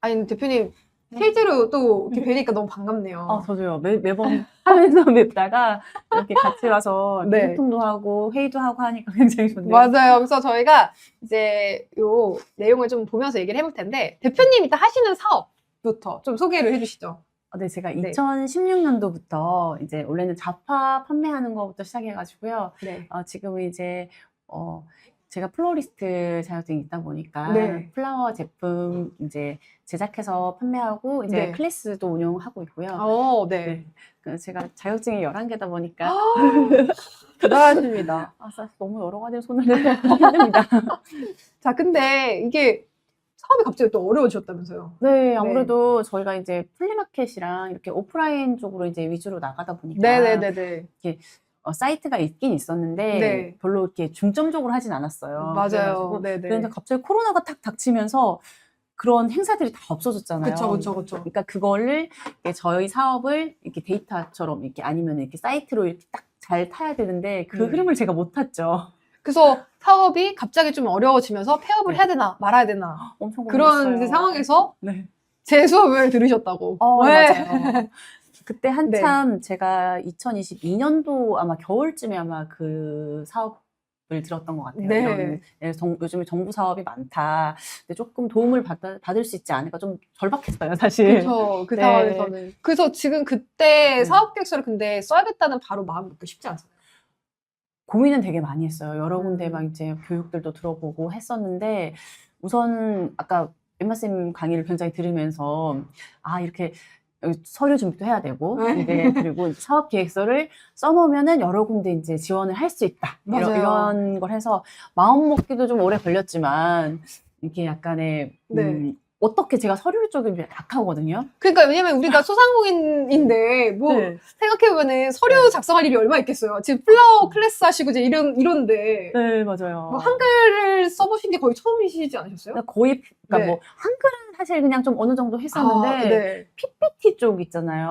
아니, 대표님, 실제로 또 이렇게 뵈니까 너무 반갑네요. 아, 저도요. 매번 하면서 뵙다가 이렇게 같이 와서 네. 소통도 하고 회의도 하고 하니까 굉장히 좋네요. 맞아요. 그래서 저희가 이제 요 내용을 좀 보면서 얘기를 해볼 텐데, 대표님 일단 하시는 사업부터 좀 소개를 해주시죠. 네, 제가 네. 2016년도부터 이제 원래는 잡화 판매하는 것부터 시작해가지고요. 네. 지금은 이제 제가 플로리스트 자격증이 있다 보니까 네. 플라워 제품 이제 제작해서 판매하고 이제 네. 클래스도 운영하고 있고요. 네. 네. 그래서 제가 자격증이 11개다 보니까 대단하십니다. 사실 너무 여러 가지를 손을 내서 힘듭니다. 자, 근데 이게 사업이 갑자기 또 어려워지셨다면서요? 네, 아무래도 저희가 이제 플리마켓이랑 이렇게 오프라인 쪽으로 이제 위주로 나가다 보니까 네네네네. 사이트가 있긴 있었는데 네. 별로 이렇게 중점적으로 하진 않았어요. 맞아요. 그래가지고 네네. 그런데 갑자기 코로나가 탁 닥치면서 그런 행사들이 다 없어졌잖아요. 그쵸. 그러니까 그거를 저희 사업을 이렇게 데이터처럼 이렇게 아니면 이렇게 사이트로 이렇게 딱 잘 타야 되는데 그 흐름을 제가 못 탔죠. 그래서 사업이 갑자기 좀 어려워지면서 폐업을 네. 해야 되나 말아야 되나 엄청 그런 고민했어요. 이제 상황에서 네. 제 수업을 들으셨다고. 네. 맞아요. 그때 한참 제가 2022년도 아마 겨울쯤에 아마 그 사업을 들었던 것 같아요. 네. 요즘에 정부 사업이 많다. 근데 조금 도움을 받을 수 있지 않을까. 좀 절박했어요, 사실. 그렇죠. 그 네. 상황에서는. 그래서 지금 그때 네. 사업 계획서를 근데 써야겠다는 바로 마음이 먹기 쉽지 않잖아요. 고민은 되게 많이 했어요. 여러 군데 막 이제 교육들도 들어보고 했었는데 우선 아까 엠마쌤 강의를 굉장히 들으면서 이렇게 서류 준비도 해야 되고 그리고 사업 계획서를 써놓으면은 여러 군데 이제 지원을 할 수 있다. 이런 걸 해서 마음 먹기도 좀 오래 걸렸지만 이게 약간의 어떻게 제가 서류 쪽이 약하거든요. 그러니까 왜냐면 우리가 소상공인인데 뭐 생각해보면은 서류 작성할 일이 얼마 있겠어요. 지금 플라워 클래스 하시고 이제 이런데. 네, 맞아요. 뭐 한글을 써보신 게 거의 처음이시지 않으셨어요? 거의 그러니까 뭐 한글은 사실 그냥 좀 어느 정도 했었는데 PPT 쪽 있잖아요.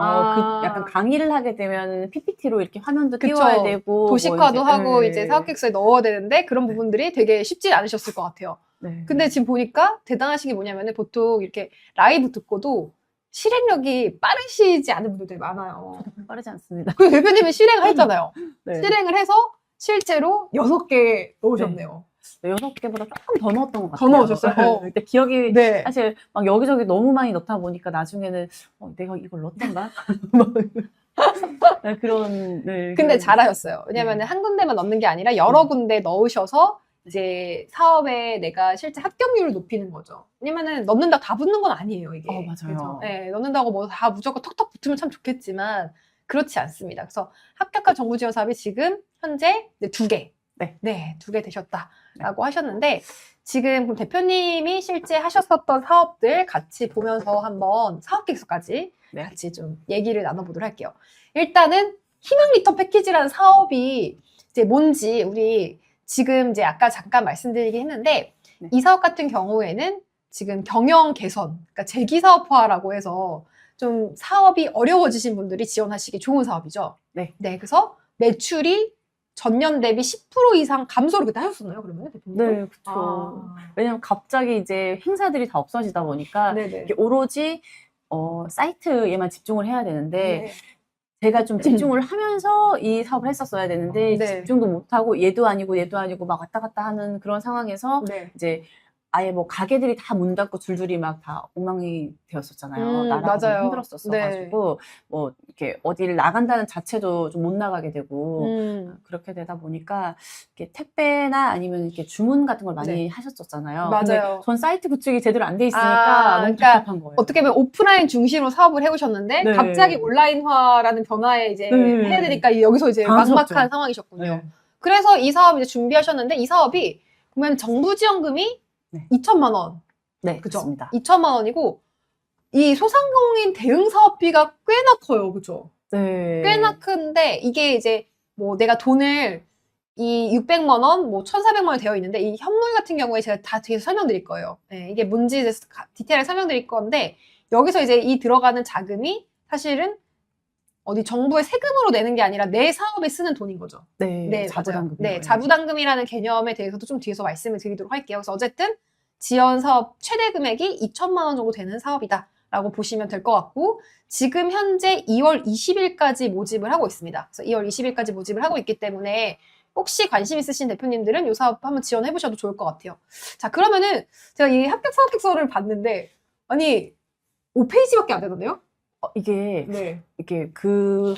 약간 강의를 하게 되면 PPT로 이렇게 화면도 띄워야 되고 도식화도 하고 이제 사업 계획서에 넣어야 되는데 그런 부분들이 되게 쉽지 않으셨을 것 같아요. 근데 지금 보니까 대단하신 게 뭐냐면은 보통 이렇게 라이브 듣고도 실행력이 빠르시지 않은 분들이 많아요. 저도 빠르지 않습니다. 그리고 대표님은 실행을 했잖아요. 실행을 해서 실제로 6개 넣으셨네요. 6개보다 조금 더 넣었던 것 같아요. 더 넣으셨어요? 그때 기억이 사실 막 여기저기 너무 많이 넣다 보니까 나중에는 내가 이걸 넣었던가? 그런. 근데 잘하셨어요. 왜냐면 한 군데만 넣는 게 아니라 여러 군데 넣으셔서 이제 사업에 내가 실제 합격률을 높이는 거죠. 왜냐면은 넣는다고 다 붙는 건 아니에요, 이게. 맞아요. 네, 넣는다고 뭐 다 무조건 턱턱 붙으면 참 좋겠지만 그렇지 않습니다. 그래서 합격한 정부 지원 사업이 지금 현재 2개. 네, 2개 되셨다라고 하셨는데 지금 그럼 대표님이 실제 하셨었던 사업들 같이 보면서 한번 사업 계획서까지 같이 좀 얘기를 나눠보도록 할게요. 일단은 희망 리턴 패키지라는 사업이 이제 뭔지 우리 지금 이제 아까 잠깐 말씀드리긴 했는데 이 사업 같은 경우에는 지금 경영 개선, 그러니까 재기 사업화라고 해서 좀 사업이 어려워지신 분들이 지원하시기 좋은 사업이죠. 그래서 매출이 전년 대비 10% 이상 감소를 그때 하셨었나요, 그러면 대표님? 네, 그렇죠. 왜냐면 갑자기 이제 행사들이 다 없어지다 보니까 이게 오로지 사이트에만 집중을 해야 되는데 제가 좀 집중을 하면서 이 사업을 했었어야 되는데 집중도 못하고 얘도 아니고 막 왔다 갔다 하는 그런 상황에서 이제 아예 뭐 가게들이 다 문 닫고 줄줄이 막 다 엉망이 되었었잖아요. 나라가 힘들었었어가지고 뭐 이렇게 어디를 나간다는 자체도 좀 못 나가게 되고 그렇게 되다 보니까 이렇게 택배나 아니면 이렇게 주문 같은 걸 많이 하셨었잖아요. 맞아요. 전 사이트 구축이 제대로 안 돼 있으니까 너무 답답한 거예요. 어떻게 보면 오프라인 중심으로 사업을 해오셨는데 갑자기 온라인화라는 변화에 이제 해야 되니까 여기서 이제 막막한 상황이셨군요. 그래서 이 사업 이제 준비하셨는데 이 사업이 보면 정부 지원금이 2천만 원. 그죠? 2천만 원이고 이 소상공인 대응 사업비가 꽤나 커요. 그죠? 꽤나 큰데 이게 이제 뭐 내가 돈을 이 600만 원, 뭐 1,400만 원 되어 있는데 이 현물 같은 경우에 제가 다 뒤에서 설명드릴 거예요. 이게 뭔지 디테일하게 설명드릴 건데 여기서 이제 이 들어가는 자금이 사실은 어디 정부의 세금으로 내는 게 아니라 내 사업에 쓰는 돈인 거죠. 자부담금. 자부담금이라는 개념에 대해서도 좀 뒤에서 말씀을 드리도록 할게요. 그래서 어쨌든 지원 사업 최대 금액이 2천만 원 정도 되는 사업이다 라고 보시면 될 것 같고, 지금 현재 2월 20일까지 모집을 하고 있습니다. 그래서 2월 20일까지 모집을 하고 있기 때문에 혹시 관심 있으신 대표님들은 이 사업 한번 지원해 보셔도 좋을 것 같아요. 자, 그러면은 제가 이 합격 사업객서를 봤는데, 아니 5페이지밖에 안 되던데요? 이게 네. 이게 그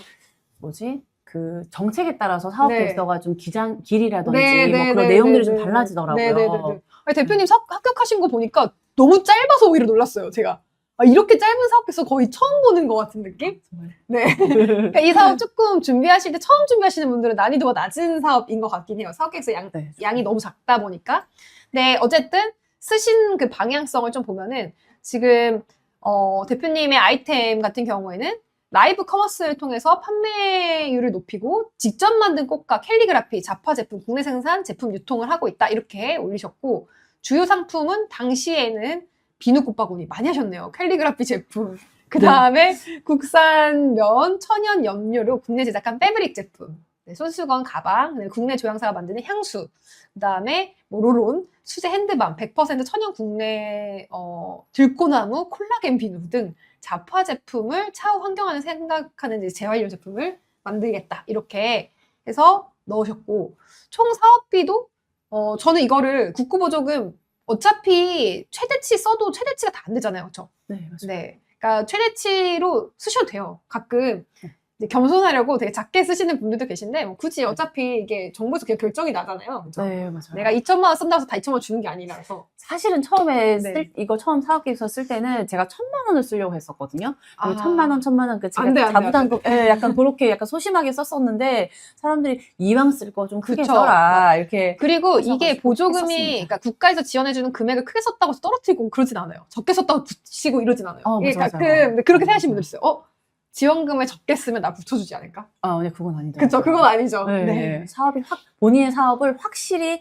정책에 따라서 사업객서가 좀 길이라든지 뭐 그런 내용들이 좀 달라지더라고요. 아니, 대표님 합격하신 거 보니까 너무 짧아서 오히려 놀랐어요, 제가. 이렇게 짧은 사업객서 거의 처음 보는 것 같은 느낌? 네. 그러니까 이 사업 조금 준비하실 때, 처음 준비하시는 분들은 난이도가 낮은 사업인 것 같긴 해요. 사업객서 양이 너무 작다 보니까. 네, 어쨌든 쓰신 그 방향성을 좀 보면은 지금 대표님의 아이템 같은 경우에는 라이브 커머스를 통해서 판매율을 높이고 직접 만든 꽃과 캘리그라피, 잡화 제품, 국내 생산 제품 유통을 하고 있다. 이렇게 올리셨고, 주요 상품은 당시에는 비누 꽃바구니 많이 하셨네요. 캘리그라피 제품. 그 다음에 국산 면, 천연 염료로 국내 제작한 패브릭 제품. 네, 손수건, 가방, 국내 조향사가 만드는 향수. 그 다음에 뭐 로론, 수제 핸드밤, 100% 천연 국내 들꽃나무, 콜라겐 비누 등 잡화 제품을 차후 환경을 생각하는 이제 재활용 제품을 만들겠다. 이렇게 해서 넣으셨고, 총 사업비도 저는 이거를 국고보조금 어차피 최대치 써도 최대치가 다 안 되잖아요. 그렇죠? 네, 맞아요. 네. 그러니까 최대치로 쓰셔도 돼요. 가끔 이제 겸손하려고 되게 작게 쓰시는 분들도 계신데, 뭐 굳이 어차피 이게 정부에서 그냥 결정이 나잖아요. 그렇죠? 네, 맞아요. 내가 2천만 원 쓴다고 해서 다 2천만 원 주는 게 아니라서. 사실은 처음에 네. 이거 처음 사업계획서 쓸 때는 제가 1,000만 원을 쓰려고 했었거든요. 그리고 아. 1,000만 원, 1,000만 원, 제가 안 돼. 자부담, 약간 그렇게 약간 소심하게 썼었는데, 사람들이 이왕 쓸 거 좀 크게 그쵸. 써라, 이렇게. 그리고 이게 보조금이, 했었습니다. 그러니까 국가에서 지원해주는 금액을 크게 썼다고 해서 떨어뜨리고 그러진 않아요. 적게 썼다고 붙이고 이러진 않아요. 이게 맞아, 가끔 맞아. 그렇게 생각하시는 분들 있어요. 지원금을 적게 쓰면 나 붙여주지 않을까? 근데 그건 아니죠. 그쵸, 그건 아니죠. 네. 네. 본인의 사업을 확실히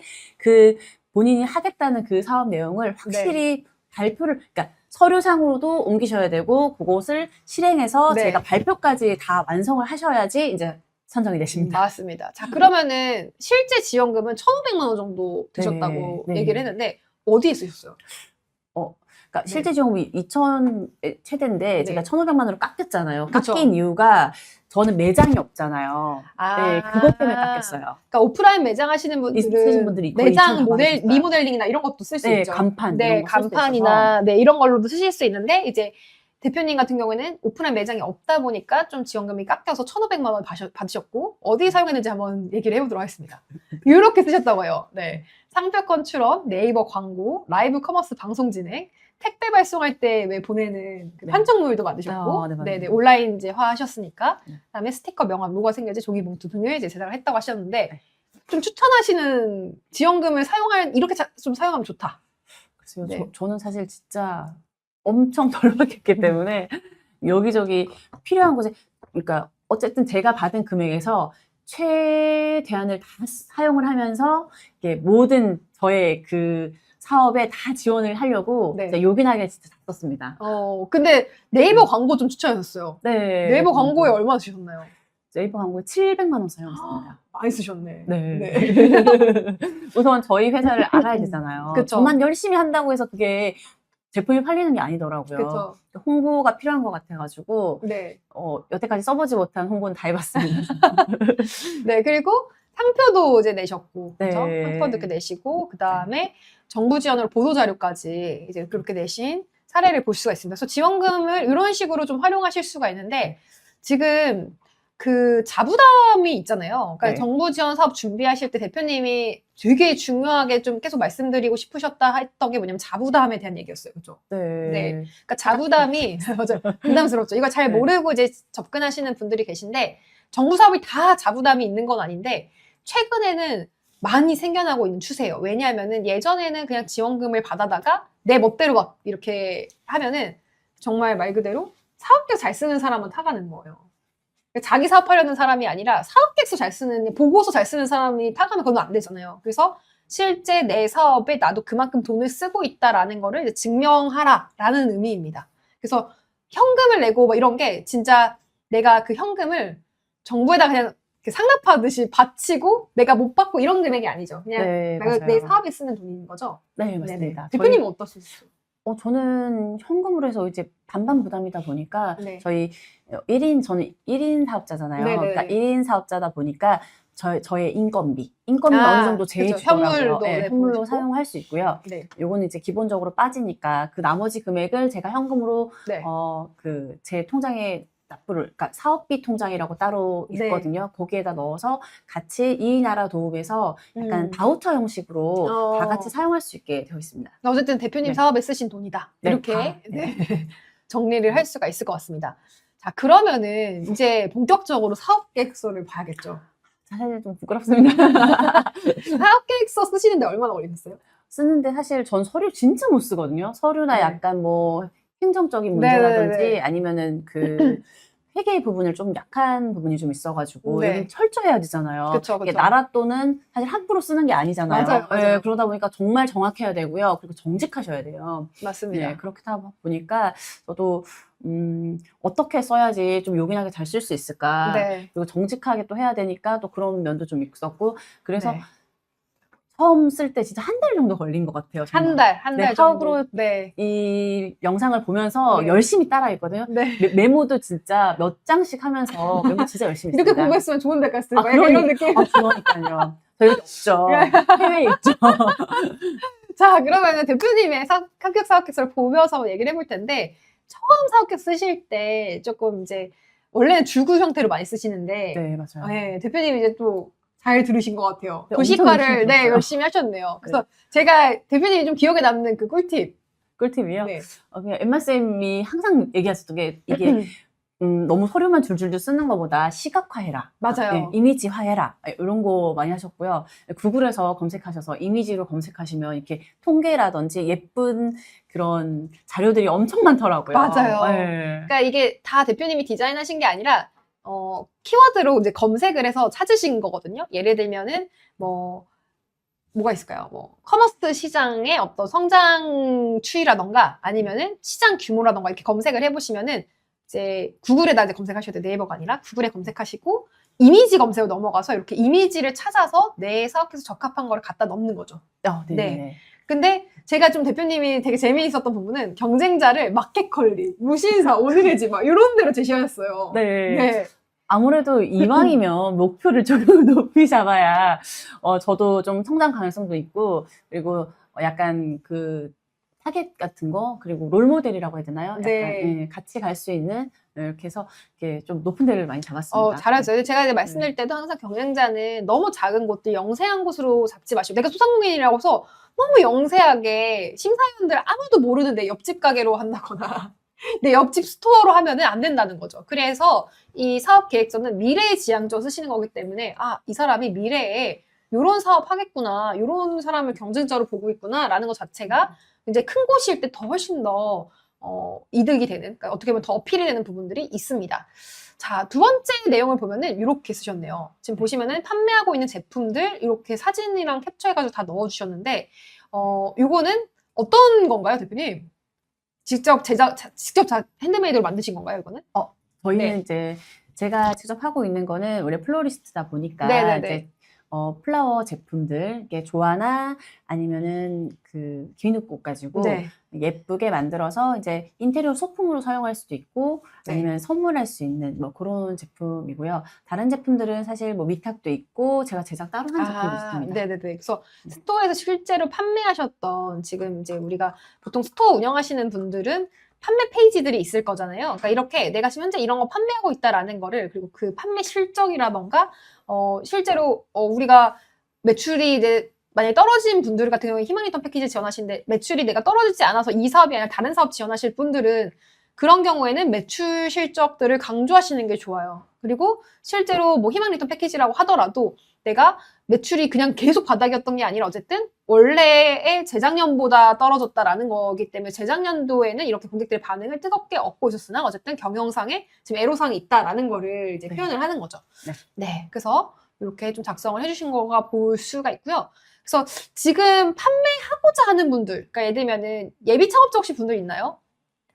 본인이 하겠다는 그 사업 내용을 확실히 발표를, 그러니까 서류상으로도 옮기셔야 되고, 그것을 실행해서 제가 발표까지 다 완성을 하셔야지 이제 선정이 되십니다. 맞습니다. 자, 그러면은 실제 지원금은 1,500만 원 정도 드셨다고 얘기를 했는데, 어디에 쓰셨어요? 그러니까 실제 지원금이 2,000 최대인데 제가 1,500만 원으로 깎였잖아요. 그쵸. 깎인 이유가 저는 매장이 없잖아요. 네, 그것 때문에 깎였어요. 그러니까 오프라인 매장 하시는 분들은 매장 리모델링이나 이런 것도 쓸 수 있죠. 간판. 네, 간판이나 이런 걸로도 쓰실 수 있는데, 이제 대표님 같은 경우에는 오프라인 매장이 없다 보니까 좀 지원금이 깎여서 1,500만 원 받으셨고, 어디 사용했는지 한번 얘기를 해보도록 하겠습니다. 이렇게 쓰셨다고 해요. 네. 상표권 출원, 네이버 광고, 라이브 커머스 방송 진행, 택배 발송할 때 왜 보내는 그 판정물도 만드셨고, 온라인 이제 화하셨으니까, 그다음에 스티커, 명함, 로고가 생겨지 종이 봉투 등을 이제 제작을 했다고 하셨는데, 좀 추천하시는 지원금을 이렇게 좀 사용하면 좋다. 그래서 저는 사실 진짜 엄청 덜 받겠기 때문에 여기저기 필요한 곳에, 그러니까 어쨌든 제가 받은 금액에서 최대한을 다 사용을 하면서 이게 모든 저의 그 사업에 다 지원을 하려고 진짜 요긴하게 진짜 다 썼습니다. 근데 네이버 광고 좀 추천하셨어요. 네. 네이버 광고에 얼마나 쓰셨나요? 네이버 광고에 700만 원 사용했습니다. 많이 쓰셨네. 네. 우선 저희 회사를 알아야 되잖아요. 그쵸. 저만 열심히 한다고 해서 그게 제품이 팔리는 게 아니더라고요. 그쵸. 홍보가 필요한 것 같아가지고 여태까지 써보지 못한 홍보는 다 해봤습니다. 네, 그리고 상표도 이제 내셨고, 그죠? 상표도 이렇게 내시고, 그 다음에 정부 지원으로 보도 자료까지 이제 그렇게 내신 사례를 볼 수가 있습니다. 그래서 지원금을 이런 식으로 좀 활용하실 수가 있는데, 지금 그 자부담이 있잖아요. 그러니까 정부 지원 사업 준비하실 때 대표님이 되게 중요하게 좀 계속 말씀드리고 싶으셨다 했던 게 뭐냐면 자부담에 대한 얘기였어요. 그죠? 네. 그러니까 자부담이, 맞아요. 부담스럽죠. 이걸 잘 모르고 이제 접근하시는 분들이 계신데, 정부 사업이 다 자부담이 있는 건 아닌데, 최근에는 많이 생겨나고 있는 추세예요. 왜냐하면은 예전에는 그냥 지원금을 받아다가 내 멋대로 막 이렇게 하면은 정말 말 그대로 사업계획 잘 쓰는 사람은 타가는 거예요. 자기 사업하려는 사람이 아니라 사업계획서 잘 쓰는, 보고서 잘 쓰는 사람이 타가면 그건 안 되잖아요. 그래서 실제 내 사업에 나도 그만큼 돈을 쓰고 있다라는 거를 이제 증명하라라는 의미입니다. 그래서 현금을 내고 뭐 이런 게 진짜 내가 그 현금을 정부에다 그냥 그 상납하듯이 바치고 내가 못 받고 이런 금액이 아니죠. 그냥 네, 내가 맞아요. 내 사업에 쓰는 돈인 거죠. 네, 맞습니다. 대표님은 어떠시죠? 저는 현금으로 해서 이제 반반 부담이다 보니까 네. 저는 1인 사업자잖아요. 네네. 그러니까 1인 사업자다 보니까 저의 인건비 어느 정도 제해주더라고요. 네, 현물로 사용할 수 있고요. 네. 요거는 이제 기본적으로 빠지니까 그 나머지 금액을 제가 현금으로 네. 제 통장에 그러니까 사업비 통장이라고 따로 있거든요. 거기에다 넣어서 같이 2인 나라 도읍에서 약간 바우처 형식으로 다 같이 사용할 수 있게 되어 있습니다. 어쨌든 대표님 사업에 쓰신 돈이다. 이렇게 정리를 할 수가 있을 것 같습니다. 자, 그러면은 이제 본격적으로 사업 계획서를 봐야겠죠. 사실 좀 부끄럽습니다. 사업 계획서 쓰시는데 얼마나 걸리셨어요? 쓰는데 사실 전 서류 진짜 못 쓰거든요. 서류나 약간 뭐 행정적인 문제라든지 아니면은 그 회계 부분을 좀 약한 부분이 좀 있어가지고 여기 철저해야 되잖아요. 그쵸. 나라 돈은 사실 함부로 쓰는 게 아니잖아요. 맞아요. 네, 그러다 보니까 정말 정확해야 되고요. 그리고 정직하셔야 돼요. 맞습니다. 네, 그렇게 하다 보니까 저도 어떻게 써야지 좀 요긴하게 잘 쓸 수 있을까. 그리고 정직하게 또 해야 되니까 또 그런 면도 좀 있었고 그래서 처음 쓸 때 진짜 한 달 정도 걸린 것 같아요. 정말. 한 달 정도. 이 영상을 보면서 열심히 따라했거든요. 메모도 진짜 몇 장씩 하면서 메모 진짜 열심히 했습니다. 이렇게 공부했으면 좋은 데가 있을 거예요. 이런 느낌. 그러니까요. 저희 없죠. 해외에 있죠. 자, 그러면 대표님의 합격 사업계획서를 보면서 얘기를 해볼 텐데 처음 사업계획서 쓰실 때 조금 이제 원래는 줄구 형태로 많이 쓰시는데 네, 맞아요. 네, 대표님이 이제 또 잘 들으신 것 같아요. 도시화를 열심히 하셨네요. 그래서 제가 대표님이 좀 기억에 남는 그 꿀팁이요? 그냥 엠마쌤이 항상 얘기하셨던 게 이게 너무 서류만 줄줄줄 쓰는 것보다 시각화해라. 맞아요. 이미지화해라. 이런 거 많이 하셨고요. 구글에서 검색하셔서 이미지로 검색하시면 이렇게 통계라든지 예쁜 그런 자료들이 엄청 많더라고요. 맞아요. 그러니까 이게 다 대표님이 디자인하신 게 아니라 키워드로 이제 검색을 해서 찾으신 거거든요. 예를 들면은 뭐가 있을까요? 커머스 시장의 어떤 성장 추이라던가 아니면은 시장 규모라던가 이렇게 검색을 해보시면은 이제 구글에다 이제 검색하셔야 돼요. 네이버가 아니라 구글에 검색하시고 이미지 검색으로 넘어가서 이렇게 이미지를 찾아서 내 사업계획서 적합한 거를 갖다 넣는 거죠. 네. 근데 제가 좀 대표님이 되게 재미있었던 부분은 경쟁자를 마켓컬리, 무신사, 오늘의 집 막 이런 데로 제시하셨어요. 아무래도 이왕이면 목표를 조금 높이 잡아야 저도 좀 성장 가능성도 있고 그리고 약간 그 타겟 같은 거 그리고 롤모델이라고 해야 되나요? 약간 같이 갈 수 있는 이렇게 해서 이렇게 좀 높은 데를 많이 잡았습니다. 잘하죠. 제가 이제 말씀드릴 때도 항상 경쟁자는 너무 작은 곳들, 영세한 곳으로 잡지 마시고 내가 소상공인이라고 해서 너무 영세하게 심사위원들 아무도 모르는 내 옆집 가게로 한다거나 내 옆집 스토어로 하면은 안 된다는 거죠. 그래서 이 사업 계획서는 미래지향적으로 쓰시는 거기 때문에 이 사람이 미래에 이런 사업 하겠구나, 이런 사람을 경쟁자로 보고 있구나 라는 것 자체가 이제 큰 곳일 때 더 훨씬 더 이득이 되는, 그러니까 어떻게 보면 더 어필이 되는 부분들이 있습니다. 자, 두 번째 내용을 보면은 이렇게 쓰셨네요. 지금 보시면은 판매하고 있는 제품들 이렇게 사진이랑 캡처해가지고 다 넣어주셨는데 요거는 어떤 건가요, 대표님? 직접 핸드메이드로 만드신 건가요, 이거는? 저희는 이제 제가 직접 하고 있는 거는 원래 플로리스트다 보니까 이제 플라워 제품들, 이게 조화나 아니면은 그 기누꽃 가지고 예쁘게 만들어서 이제 인테리어 소품으로 사용할 수도 있고 아니면 선물할 수 있는 뭐 그런 제품이고요. 다른 제품들은 사실 뭐 위탁도 있고 제가 제작 따로 한 제품도 있습니다. 그래서 스토어에서 실제로 판매하셨던 지금 이제 우리가 보통 스토어 운영하시는 분들은 판매 페이지들이 있을 거잖아요. 그러니까 이렇게 내가 지금 현재 이런 거 판매하고 있다라는 거를 그리고 그 판매 실적이라던가 실제로 우리가 매출이 이제 만약에 떨어진 분들 같은 경우에 희망 리턴 패키지 지원하시는데 매출이 내가 떨어지지 않아서 이 사업이 아니라 다른 사업 지원하실 분들은 그런 경우에는 매출 실적들을 강조하시는 게 좋아요. 그리고 실제로 뭐 희망 리턴 패키지라고 하더라도 내가 매출이 그냥 계속 바닥이었던 게 아니라 어쨌든 원래의 재작년보다 떨어졌다라는 거기 때문에 재작년도에는 이렇게 고객들의 반응을 뜨겁게 얻고 있었으나 어쨌든 경영상에 지금 애로사항이 있다라는 거를 이제 표현을 하는 거죠. 그래서 이렇게 좀 작성을 해주신 거가 볼 수가 있고요. 그래서 지금 판매하고자 하는 분들, 그러니까 예를 들면은 예비 창업자 혹시 분들 있나요?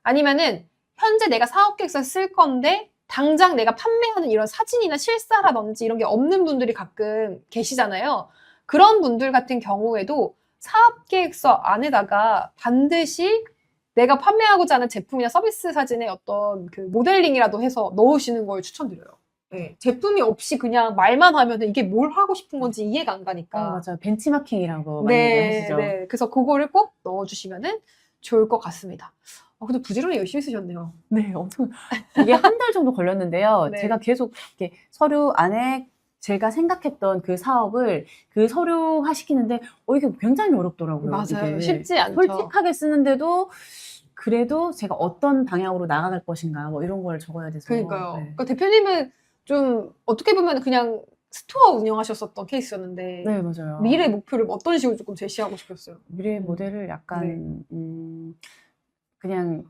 아니면은 현재 내가 사업계획서 쓸 건데 당장 내가 판매하는 이런 사진이나 실사라든지 이런 게 없는 분들이 가끔 계시잖아요. 그런 분들 같은 경우에도 사업계획서 안에다가 반드시 내가 판매하고자 하는 제품이나 서비스 사진에 어떤 그 모델링이라도 해서 넣으시는 걸 추천드려요. 네. 제품이 없이 그냥 말만 하면 이게 뭘 하고 싶은 건지 이해가 안 가니까. 맞아요. 벤치마킹이라고 많이 네, 하시죠. 네. 그래서 그거를 꼭 넣어주시면은 좋을 것 같습니다. 근데 부지런히 열심히 쓰셨네요. 네, 엄청 이게 한 달 정도 걸렸는데요. 네. 제가 계속 이렇게 서류 안에 제가 생각했던 그 사업을 그 서류화 시키는데 이게 굉장히 어렵더라고요. 맞아요. 이게. 쉽지 않죠. 솔직하게 쓰는데도 그래도 제가 어떤 방향으로 나아갈 것인가 뭐 이런 걸 적어야 돼서. 그러니까요. 네. 그러니까 대표님은 좀 어떻게 보면 그냥 스토어 운영하셨었던 케이스였는데 네, 맞아요. 미래 목표를 어떤 식으로 조금 제시하고 싶었어요? 미래 모델을 약간 그냥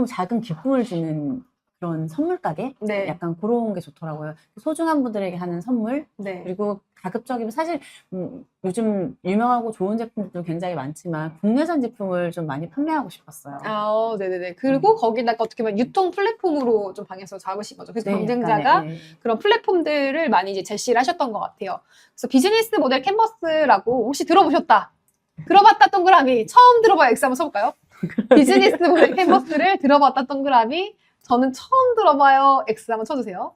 작은 기쁨을 주는 그런 선물 가게? 네. 약간 그런 게 좋더라고요. 소중한 분들에게 하는 선물. 네. 그리고 가급적이면 사실 요즘 유명하고 좋은 제품들도 굉장히 많지만 국내산 제품을 좀 많이 판매하고 싶었어요. 네네네. 그리고 거기다가 어떻게 보면 유통 플랫폼으로 좀 방향성을 잡으신 거죠. 그래서 네, 경쟁자가 약간의, 그런 플랫폼들을 많이 이제 제시를 하셨던 것 같아요. 그래서 비즈니스 모델 캔버스라고 혹시 들어보셨다? 들어봤다 동그라미. 처음 들어봐요. X 한번 써볼까요? 비즈니스 모델 캔버스를 들어봤다 동그라미. 저는 처음 들어봐요. X 한번 쳐주세요.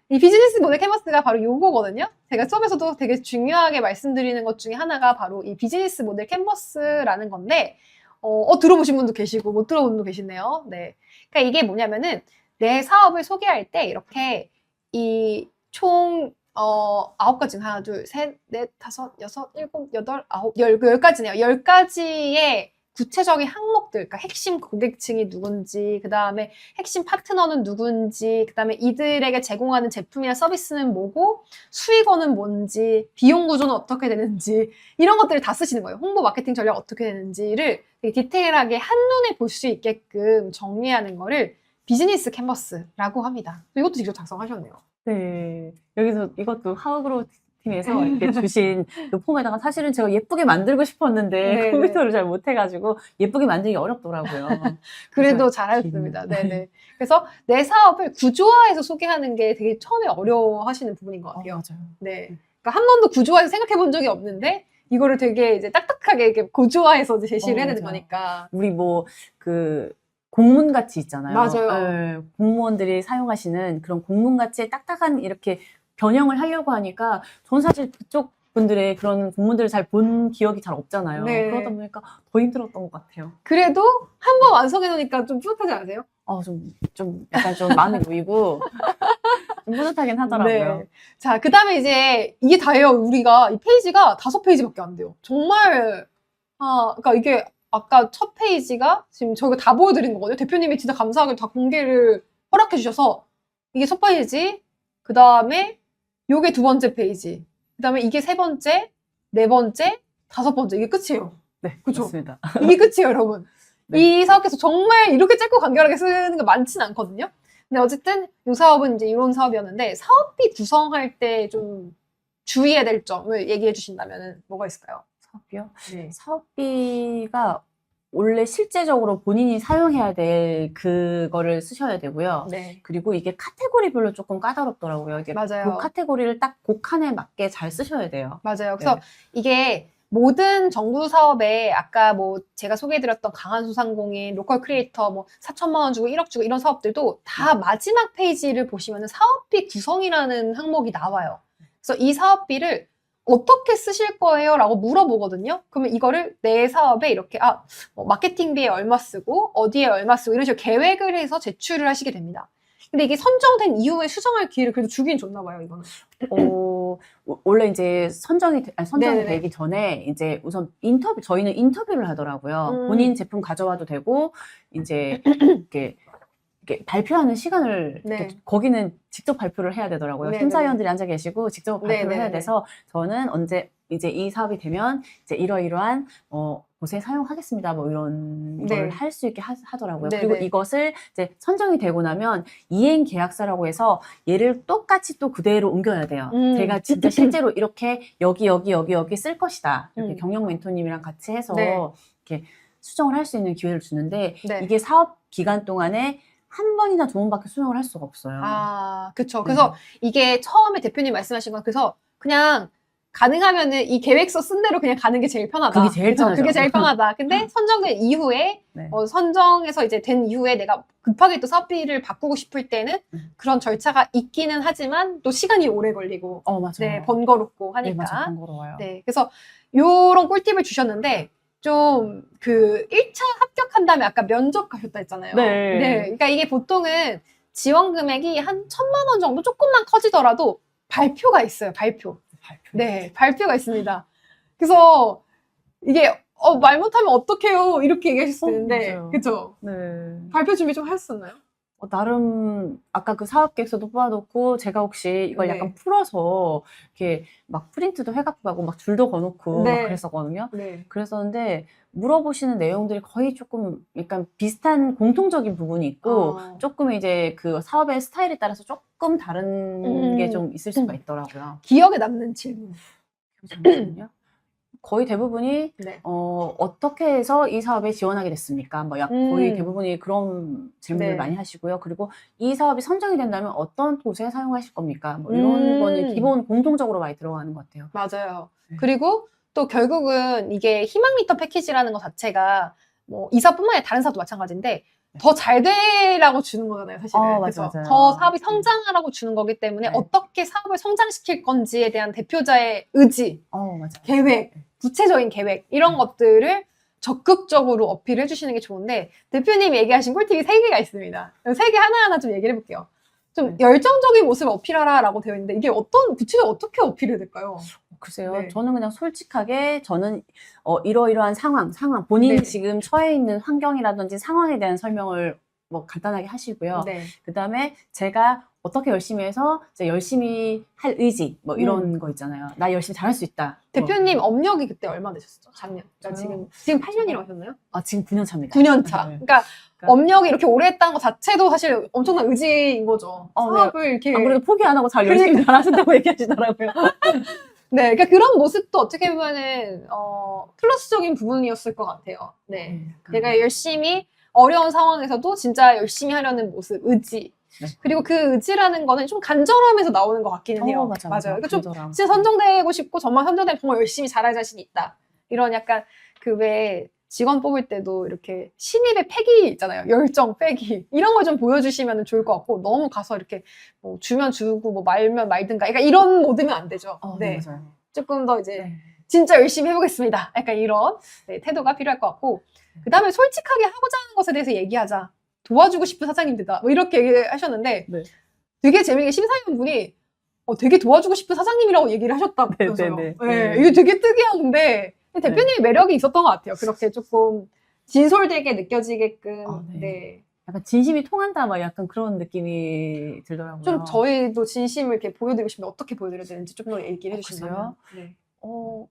이 비즈니스 모델 캔버스가 바로 요거거든요. 제가 수업에서도 되게 중요하게 말씀드리는 것 중에 하나가 바로 이 비즈니스 모델 캔버스라는 건데, 들어보신 분도 계시고 못 들어본 분도 계시네요. 네. 그러니까 이게 뭐냐면은 내 사업을 소개할 때 이렇게 이 총 9가지, 하나, 둘, 셋, 넷, 다섯, 여섯, 일곱, 여덟, 아홉, 10가지네요. 10가지의 구체적인 항목들, 그러니까 핵심 고객층이 누군지, 그 다음에 핵심 파트너는 누군지, 그 다음에 이들에게 제공하는 제품이나 서비스는 뭐고, 수익원은 뭔지, 비용 구조는 어떻게 되는지, 이런 것들을 다 쓰시는 거예요. 홍보 마케팅 전략 어떻게 되는지를 되게 디테일하게 한눈에 볼 수 있게끔 정리하는 거를 비즈니스 캔버스라고 합니다. 이것도 직접 작성하셨네요. 네. 여기서 이것도 하우그로우 팀에서 이렇게 주신 그 폼에다가 사실은 제가 예쁘게 만들고 싶었는데 네네. 컴퓨터를 잘 못해가지고 예쁘게 만들기 어렵더라고요. 그래도 잘하셨습니다. 네네. 그래서 내 사업을 구조화해서 소개하는 게 되게 처음에 어려워하시는 부분인 것 같아요. 맞아요. 네. 그러니까 한 번도 구조화해서 생각해 본 적이 없는데 이거를 되게 이제 딱딱하게 이렇게 구조화해서 이제 제시를 해야 되는 맞아요. 거니까. 우리 공문 같이 있잖아요. 맞아요. 네, 공무원들이 사용하시는 그런 공문 같이 딱딱한 이렇게 변형을 하려고 하니까 전 사실 그쪽 분들의 그런 공문들을 잘 본 기억이 잘 없잖아요. 네. 그러다 보니까 더 힘들었던 것 같아요. 그래도 한 번 완성해 놓으니까 좀 뿌듯하지 않으세요? 약간 좀 마음이 놓이고 좀 뿌듯하긴 하더라고요. 네. 자, 그 다음에 이제 이게 다예요. 우리가 이 페이지가 5페이지밖에 안 돼요. 정말 그러니까 이게 아까 첫 페이지가 지금 저희가 다 보여드린 거거든요. 대표님이 진짜 감사하게 다 공개를 허락해 주셔서 이게 첫 페이지, 그 다음에 요게 2번째 페이지, 그 다음에 이게 3번째, 4번째, 5번째, 이게 끝이에요. 네, 그쵸? 맞습니다. 이게 끝이에요, 여러분. 네. 이 사업께서 정말 이렇게 짧고 간결하게 쓰는 게 많지는 않거든요. 근데 어쨌든 이 사업은 이제 이런 사업이었는데 사업비 구성할 때 좀 주의해야 될 점을 얘기해 주신다면 뭐가 있을까요? 사업비요? 네. 사업비가 원래 실제적으로 본인이 사용해야 될 그거를 쓰셔야 되고요. 네. 그리고 이게 카테고리별로 조금 까다롭더라고요. 이게 맞아요. 그 카테고리를 딱 칸에 맞게 잘 쓰셔야 돼요. 맞아요. 그래서 네. 이게 모든 정부 사업에 아까 뭐 제가 소개해드렸던 강한소상공인, 로컬 크리에이터 뭐 4천만 원 주고 1억 주고 이런 사업들도 다 마지막 페이지를 보시면 사업비 구성이라는 항목이 나와요. 그래서 이 사업비를 어떻게 쓰실 거예요? 라고 물어보거든요. 그러면 이거를 내 사업에 이렇게 마케팅비에 얼마 쓰고 어디에 얼마 쓰고 이런 식으로 계획을 해서 제출을 하시게 됩니다. 근데 이게 선정된 이후에 수정할 기회를 그래도 주긴 줬나 봐요, 이거는. 원래 이제 선정이 네네네. 되기 전에 이제 우선 저희는 인터뷰를 하더라고요. 본인 제품 가져와도 되고 이제 이렇게 발표하는 시간을 거기는 직접 발표를 해야 되더라고요. 네네네. 심사위원들이 앉아 계시고 직접 발표를 네네네. 해야 돼서 저는 언제 이제 이 사업이 되면 이제 이러이러한 곳에 사용하겠습니다. 뭐 이런 걸 할 수 있게 하더라고요. 네네. 그리고 이것을 이제 선정이 되고 나면 이행 계약서라고 해서 얘를 똑같이 또 그대로 옮겨야 돼요. 제가 진짜 실제로 이렇게 여기 쓸 것이다. 이렇게 경영 멘토님이랑 같이 해서 이렇게 수정을 할 수 있는 기회를 주는데 이게 사업 기간 동안에 한 번이나 두 번밖에 수정을 할 수가 없어요. 아, 그쵸. 네. 그래서 이게 처음에 대표님 말씀하신 건 그래서 그냥 가능하면은 이 계획서 쓴 대로 그냥 가는 게 제일 편하다. 그게 제일 그쵸? 편하죠. 그게 제일 편하다. 근데 선정된 이후에 네. 선정해서 이제 된 이후에 내가 급하게 또 사업비를 바꾸고 싶을 때는 그런 절차가 있기는 하지만 또 시간이 오래 걸리고 맞아요. 네, 번거롭고 네, 하니까. 맞아요. 번거로워요. 네, 그래서 요런 꿀팁을 주셨는데 좀 그 1차 합격한 다음에 아까 면접 가셨다 했잖아요. 네. 네. 그러니까 이게 보통은 지원 금액이 한 1,000만 원 정도 조금만 커지더라도 발표가 있어요. 발표. 네, 발표가 있습니다. 그래서 이게 말 못하면 어떡해요 이렇게 얘기하실 수 있는데 맞아요. 그쵸? 네. 발표 준비 좀 하셨었나요? 나름 아까 그 사업 계획서도 뽑아놓고 제가 혹시 이걸 네. 약간 풀어서 이렇게 막 프린트도 해갖고 가고 막 줄도 거놓고 네. 막 그랬었거든요. 네. 그랬었는데 물어보시는 내용들이 거의 조금 약간 비슷한 공통적인 부분이 있고 조금 이제 그 사업의 스타일에 따라서 조금 다른 게 좀 있을 수가 있더라고요. 기억에 남는 질문. 잠시만요. 거의 대부분이 네. 어떻게 해서 이 사업에 지원하게 됐습니까? 뭐 거의 대부분이 그런 질문을 네. 많이 하시고요. 그리고 이 사업이 선정이 된다면 어떤 곳에 사용하실 겁니까? 뭐 이런 거는 기본 공통적으로 많이 들어가는 것 같아요. 맞아요. 네. 그리고 또 결국은 이게 희망미터 패키지라는 것 자체가 뭐 이사뿐만 아니라 다른 사업도 마찬가지인데 더 잘 되라고 주는 거잖아요, 사실은. 맞아요. 더 사업이 성장하라고 주는 거기 때문에 네. 어떻게 사업을 성장시킬 건지에 대한 대표자의 의지, 맞아요. 계획, 구체적인 계획 이런 것들을 적극적으로 어필해 주시는 게 좋은데 대표님이 얘기하신 꿀팁이 3개가 있습니다. 3개 하나하나 좀 얘기를 해볼게요. 좀 열정적인 모습을 어필하라라고 되어 있는데 이게 구체적으로 어떻게 어필해야 될까요? 글쎄요. 네. 저는 그냥 솔직하게 저는 이러이러한 상황 본인이 네. 지금 처해 있는 환경이라든지 상황에 대한 설명을 뭐 간단하게 하시고요. 네. 그다음에 제가 어떻게 열심히 해서 이제 열심히 할 의지 뭐 이런 거 있잖아요. 나 열심히 잘할 수 있다. 대표님 업력이 그때 얼마 되셨었죠? 작년. 그러니까 저요? 지금 8년이라고 하셨나요? 지금 9년 차입니다. 9년 차. 네. 그러니까 업력이 이렇게 오래 했다는 것 자체도 사실 엄청난 의지인 거죠. 사업을 이렇게. 안 그래도 포기 안 하고 잘 열심히 잘하신다고 얘기하시더라고요. 네, 그러니까 그런 모습도 어떻게 보면은 플러스적인 부분이었을 것 같아요. 네, 내가 열심히 어려운 상황에서도 진짜 열심히 하려는 모습, 의지. 네. 그리고 그 의지라는 거는 좀 간절함에서 나오는 것 같기는 해요. 맞아요. 그러니까 좀 진짜 선정되고 싶고 정말 선정되면 정말 열심히 잘할 자신이 있다. 이런 약간 그 왜 직원 뽑을 때도 이렇게 신입의 패기 있잖아요. 열정, 패기. 이런 걸 좀 보여주시면 좋을 것 같고 너무 가서 이렇게 뭐 주면 주고 뭐 말면 말든가. 그러니까 이런 모드면 안 되죠. 네, 맞아요. 조금 더 이제 진짜 열심히 해보겠습니다. 약간 이런 태도가 필요할 것 같고 그 다음에 솔직하게 하고자 하는 것에 대해서 얘기하자. 도와주고 싶은 사장님들다. 뭐 이렇게 얘기하셨는데 되게 재미있게 심사위원분이 되게 도와주고 싶은 사장님이라고 얘기를 하셨다면서요. 네, 이게 되게 특이한데 대표님의 매력이 있었던 것 같아요. 그렇게 조금 진솔되게 느껴지게끔. 약간 진심이 통한다, 막 약간 그런 느낌이 들더라고요. 좀 저희도 진심을 이렇게 보여드리고 싶은데 어떻게 보여드려야 되는지 좀 더 얘기를 해주시면.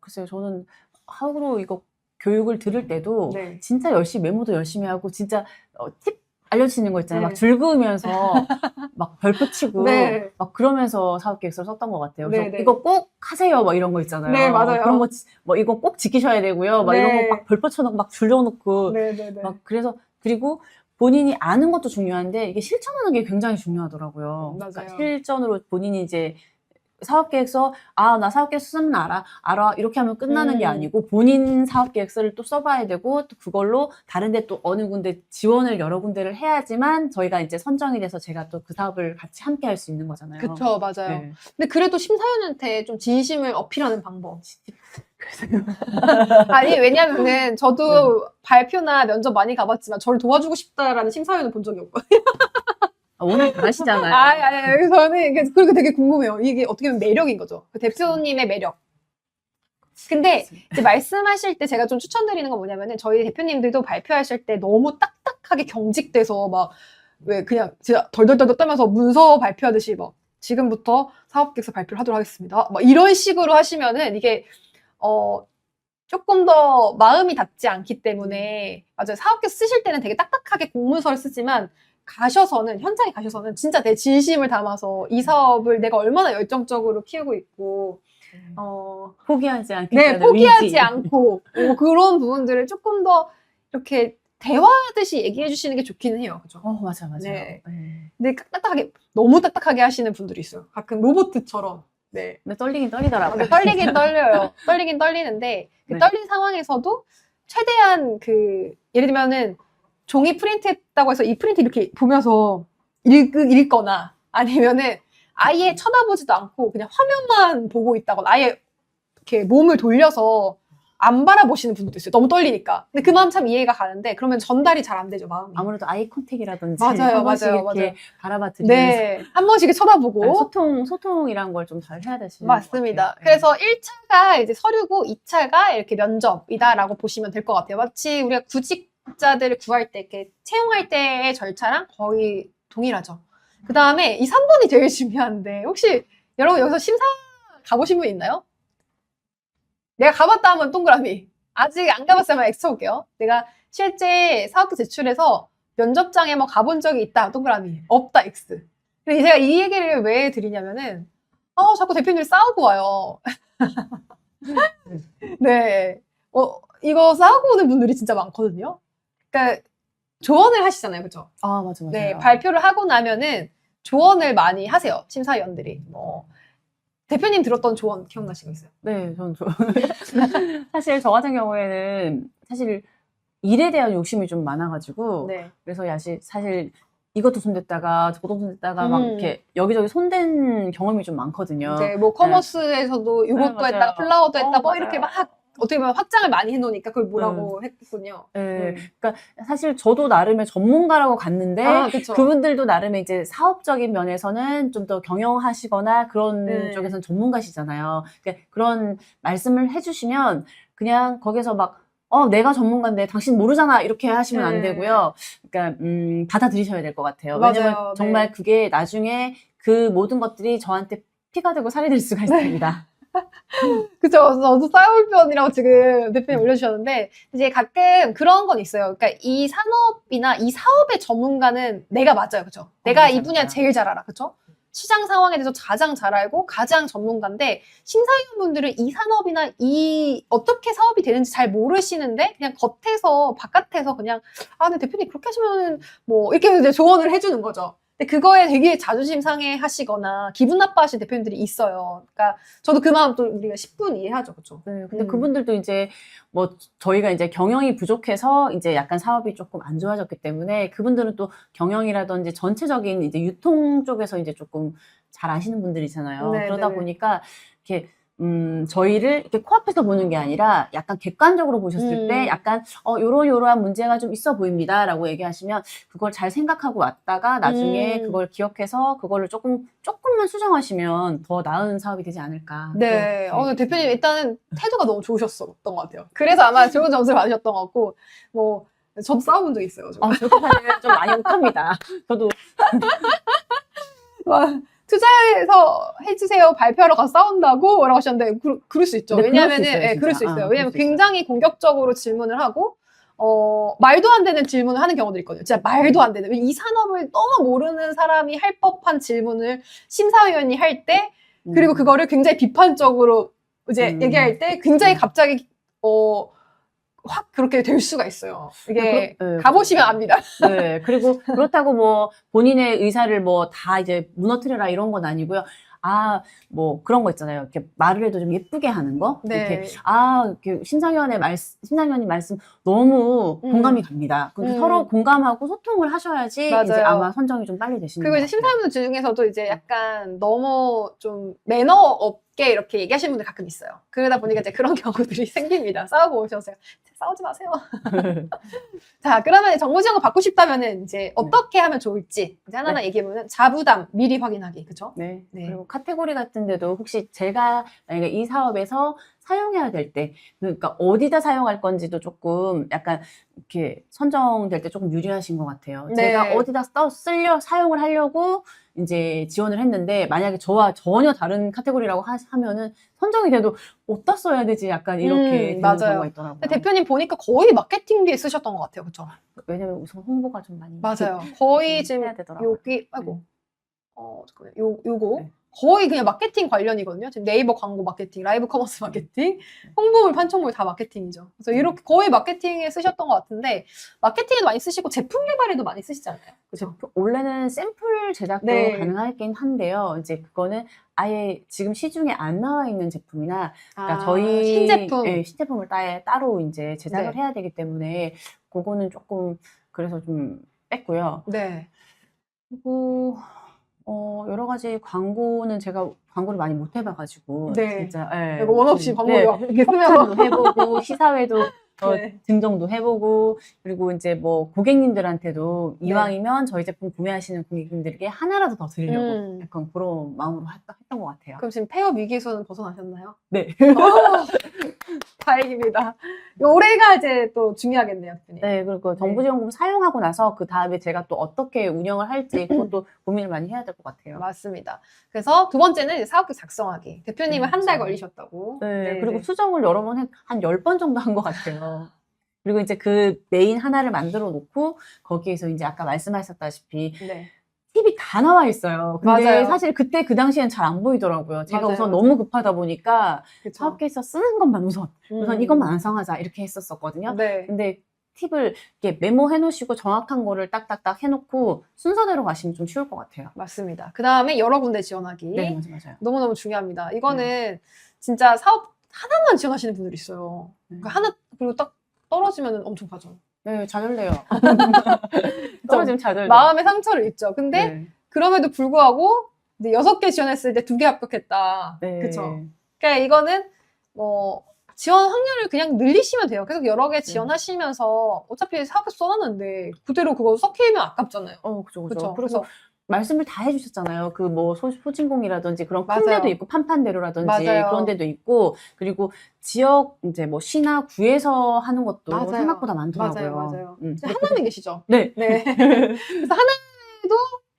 글쎄요. 저는 하루 이거 교육을 들을 때도 진짜 열심히 메모도 열심히 하고 진짜 팁 알려주시는 거 있잖아요. 막 줄 그으면서 막 별표 치고 막 그러면서 사업 계획서를 썼던 것 같아요. 그래서 이거 꼭 하세요. 막 이런 거 있잖아요. 네, 맞아요. 그런 거 뭐 이거 꼭 지키셔야 되고요. 막 이런 거 막 별표 쳐놓고 막 줄여놓고 막 그래서 그리고 본인이 아는 것도 중요한데 이게 실천하는 게 굉장히 중요하더라고요. 그러니까 실전으로 본인이 이제 사업계획서, 나 사업계획서 쓰면 알아. 이렇게 하면 끝나는 게 아니고 본인 사업계획서를 또 써봐야 되고 또 그걸로 다른데 또 어느 군데 지원을 여러 군데를 해야지만 저희가 이제 선정이 돼서 제가 또 그 사업을 같이 함께 할 수 있는 거잖아요. 그쵸, 맞아요. 근데 그래도 심사위원한테 좀 진심을 어필하는 방법. 아니, 왜냐면은 저도 발표나 면접 많이 가봤지만 저를 도와주고 싶다라는 심사위원을 본 적이 없거든요. 오늘 잘하시잖아요. 아니, 저는, 그리고 되게 궁금해요. 이게 어떻게 보면 매력인 거죠. 그 대표님의 매력. 근데 이제 말씀하실 때 제가 좀 추천드리는 건 뭐냐면은 저희 대표님들도 발표하실 때 너무 딱딱하게 경직돼서 막 왜 그냥 진짜 덜덜덜 떨면서 문서 발표하듯이 막 지금부터 사업계획서 발표를 하도록 하겠습니다. 막 이런 식으로 하시면은 이게, 조금 더 마음이 닿지 않기 때문에, 맞아요. 사업계획서 쓰실 때는 되게 딱딱하게 공문서를 쓰지만 현장에 가셔서는 진짜 내 진심을 담아서 이 사업을 내가 얼마나 열정적으로 키우고 있고, 포기하지 않고. 포기하지 않고, 그런 부분들을 조금 더 이렇게 대화하듯이 얘기해 주시는 게 좋기는 해요. 그죠? 맞아요. 네. 네. 근데 딱딱하게, 너무 딱딱하게 하시는 분들이 있어요. 가끔 로봇처럼. 네. 근데 떨리긴 떨리더라고요. 떨리긴 떨려요. 떨리긴 떨리는데, 그 네. 떨린 상황에서도 최대한 예를 들면은 종이 프린트했다고 해서 이 프린트 이렇게 보면서 읽거나 아니면은 아예 쳐다보지도 않고 그냥 화면만 보고 있다거나 아예 이렇게 몸을 돌려서 안 바라보시는 분들도 있어요. 너무 떨리니까. 근데 그 마음 참 이해가 가는데 그러면 전달이 잘 안 되죠, 마음이. 아무래도 아이 컨택이라든지 맞아요, 한 번씩 맞아요, 이렇게 맞아요. 바라봐 드리면서 네. 한 번씩 쳐다보고. 소통이란 걸 좀 잘 해야 되시는 맞습니다. 것 같아요. 그래서 1차가 이제 서류고 2차가 이렇게 면접이다라고 보시면 될 것 같아요. 마치 우리가 구직자들을 구할 때, 이렇게 채용할 때의 절차랑 거의 동일하죠. 그 다음에 이 3번이 제일 중요한데, 혹시 여러분 여기서 심사 가보신 분 있나요? 내가 가봤다 하면 동그라미. 아직 안 가봤으면 X 쳐볼게요. 내가 실제 사업계 제출해서 면접장에 뭐 가본 적이 있다. 동그라미. 없다. X. 근데 제가 이 얘기를 왜 드리냐면은, 자꾸 대표님이 싸우고 와요. 네. 이거 싸우고 오는 분들이 진짜 많거든요. 그러니까 조언을 하시잖아요. 그죠? 맞아. 네. 발표를 하고 나면은 조언을 많이 하세요. 심사위원들이. 대표님 들었던 조언 기억나시고 있어요? 네, 저는 사실 저 같은 경우에는 사실 일에 대한 욕심이 좀 많아가지고 네. 그래서 사실 이것도 손댔다가 저것도 손댔다가 막 이렇게 여기저기 손댄 경험이 좀 많거든요. 네, 뭐 커머스에서도 이것도 네, 했다가 플라워도 했다 뭐 맞아요. 이렇게 막 어떻게 보면 확장을 많이 해놓으니까 그걸 뭐라고 했군요. 네, 그러니까 사실 저도 나름의 전문가라고 갔는데 그쵸. 그분들도 나름의 이제 사업적인 면에서는 좀 더 경영하시거나 그런 쪽에서는 전문가시잖아요. 그러니까 그런 말씀을 해주시면 그냥 거기서 막 내가 전문가인데 당신 모르잖아 이렇게 하시면 안 되고요. 그러니까 받아들이셔야 될 것 같아요. 왜냐면 맞아요. 정말 그게 나중에 그 모든 것들이 저한테 피가 되고 살이 될 수가 있습니다. 그쵸. 저도 싸울 편이라고 지금 대표님 올려주셨는데, 이제 가끔 그런 건 있어요. 그러니까 이 산업이나 이 사업의 전문가는 내가 맞아요. 그쵸? 내가 이 분야 제일 잘 알아. 그쵸? 시장 상황에 대해서 가장 잘 알고 가장 전문가인데, 심사위원분들은 이 산업이나 어떻게 사업이 되는지 잘 모르시는데, 그냥 바깥에서 그냥, 근데 대표님 그렇게 하시면 이렇게 이제 조언을 해주는 거죠. 근데 그거에 되게 자존심 상해 하시거나 기분 나빠하시는 대표님들이 있어요. 그러니까 저도 그 마음 또 우리가 10분 이해하죠. 그렇죠? 네, 근데 그분들도 이제 저희가 이제 경영이 부족해서 이제 약간 사업이 조금 안 좋아졌기 때문에 그분들은 또 경영이라든지 전체적인 이제 유통 쪽에서 이제 조금 잘 아시는 분들이잖아요. 네, 그러다 네. 보니까 이렇게 저희를 이렇게 코앞에서 보는 게 아니라 약간 객관적으로 보셨을 때 약간 요러한 문제가 좀 있어 보입니다라고 얘기하시면 그걸 잘 생각하고 왔다가 나중에 그걸 기억해서 그거를 조금만 수정하시면 더 나은 사업이 되지 않을까. 네. 대표님 일단은 태도가 너무 좋으셨던 것 같아요. 그래서 아마 좋은 점수를 받으셨던 것 같고, 저도 싸워본 적 있어요. 저도 사실 좀 많이 욕합니다. 저도. 투자해서 해주세요. 발표하러 가서 싸운다고? 라고 하셨는데, 그럴 수 있죠. 왜냐하면은, 그럴 수 있어요. 왜냐면 굉장히 공격적으로 질문을 하고, 말도 안 되는 질문을 하는 경우도 있거든요. 진짜 말도 안 되는. 이 산업을 너무 모르는 사람이 할 법한 질문을 심사위원이 할 때, 그리고 그거를 굉장히 비판적으로 이제 얘기할 때 굉장히 갑자기, 확 그렇게 될 수가 있어요. 이게 가보시면 압니다. 네. 그리고 그렇다고 본인의 의사를 다 이제 무너뜨려라 이런 건 아니고요. 그런 거 있잖아요. 이렇게 말을 해도 좀 예쁘게 하는 거? 네. 이렇게 심사위원님 말씀 너무 공감이 갑니다. 서로 공감하고 소통을 하셔야지 맞아요. 이제 아마 선정이 좀 빨리 되시는 것 같아요. 그리고 이제 심사위원들 중에서도 이제 약간 너무 좀 매너 없게 이렇게 얘기하시는 분들 가끔 있어요. 그러다 보니까 이제 그런 경우들이 생깁니다. 싸우고 오셔서 싸우지 마세요. 자, 그러면 정보 지원을 받고 싶다면은 이제 어떻게 하면 좋을지 이제 하나하나 얘기해보면 자부담 미리 확인하기, 그죠? 네. 그리고 카테고리 같은데도 혹시 제가 만약에 이 사업에서 사용해야 될 때, 그러니까 어디다 사용할 건지도 조금 약간 이렇게 선정될 때 조금 유리하신 것 같아요. 네. 제가 어디다 사용을 하려고 이제 지원을 했는데 만약에 저와 전혀 다른 카테고리라고 하면은 선정이 돼도 어디다 써야 되지 약간 이렇게 되는 경우가 있더라고요. 대표님 보니까 거의 마케팅비에 쓰셨던 것 같아요. 그렇죠? 왜냐면 우선 홍보가 좀 많이 맞아요. 거의 지금 해야 되더라고요. 여기 잠깐만요. 요거 거의 그냥 마케팅 관련이거든요. 지금 네이버 광고 마케팅, 라이브 커머스 마케팅, 홍보물, 판촉물 다 마케팅이죠. 그래서 이렇게 거의 마케팅에 쓰셨던 것 같은데 마케팅에도 많이 쓰시고 제품 개발에도 많이 쓰시잖아요. 그죠? 원래는 샘플 제작도 네. 가능하긴 한데요. 이제 그거는 아예 지금 시중에 안 나와 있는 제품이나 그러니까 아, 저희 신제품. 예, 신제품을 따로 이제 제작을 네. 해야 되기 때문에 그거는 조금 그래서 좀 뺐고요. 네. 그리고 여러 가지 광고는 제가 광고를 많이 못 해봐가지고 네. 진짜 예, 이거 원 없이 광고 네, 이렇게 쓰면서 협찬도 해보고 시사회도 네. 증정도 해보고 그리고 이제 뭐 고객님들한테도 네. 이왕이면 저희 제품 구매하시는 고객님들에게 하나라도 더 드리려고 음. 약간 그런 마음으로 했던 것 같아요. 그럼 지금 폐업 위기에서는 벗어나셨나요? 네. 다행입니다. 올해가 이제 또 중요하겠네요, 대표님. 네, 그리고 정부지원금 사용하고 나서 그 다음에 제가 또 어떻게 운영을 할지 그것도 고민을 많이 해야 될 것 같아요. 맞습니다. 그래서 두 번째는 이제 사업계 작성하기. 대표님은 네, 한 달 맞아요. 걸리셨다고. 네, 그리고 수정을 여러 번 한 10번 정도 한 것 같아요. 그리고 이제 그 메인 하나를 만들어 놓고 거기에서 이제 아까 말씀하셨다시피 네. 팁이 다 나와 있어요. 근데 맞아요. 사실 그때 그 당시엔 잘 안 보이더라고요. 제가 맞아요, 우선 맞아요. 너무 급하다 보니까 그쵸. 사업계에서 쓰는 것만 우선 이것만 완성하자 이렇게 했었거든요. 네. 근데 팁을 이렇게 메모해 놓으시고 정확한 거를 딱딱딱 해놓고 순서대로 가시면 좀 쉬울 것 같아요. 맞습니다. 그 다음에 여러 군데 지원하기. 네, 맞아요. 너무너무 중요합니다. 이거는 진짜 사업 하나만 지원하시는 분들이 있어요. 그러니까 하나, 그리고 딱 떨어지면 엄청 가죠. 네, 좌절돼요. 떨어지면 좌절돼요. 마음의 상처를 입죠. 근데 네. 그럼에도 불구하고 6개 지원했을 때 2개 합격했다. 네. 그쵸? 그러니까 이거는 뭐 지원 확률을 그냥 늘리시면 돼요. 계속 여러 개 지원하시면서 어차피 사업에서 써놨는데 그대로 그거 썩히면 아깝잖아요. 그죠. 그쵸? 그래서 말씀을 다 해주셨잖아요. 그 뭐 소진공이라든지 그런 큰 맞아요. 데도 있고 판판대로라든지 맞아요. 그런 데도 있고 그리고 지역 이제 뭐 시나 구에서 하는 것도 맞아요. 생각보다 많더라고요. 맞아요. 하나는 계시죠? 네. 네. 그래서 하나에도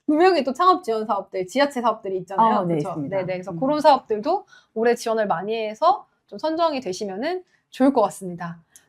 분명히 또 창업 지원 사업들, 지자체 사업들이 있잖아요. 네, 그쵸? 있습니다. 네네. 그래서 그런 사업들도 올해 지원을 많이 해서 좀 선정이 되시면은 좋을 것 같습니다.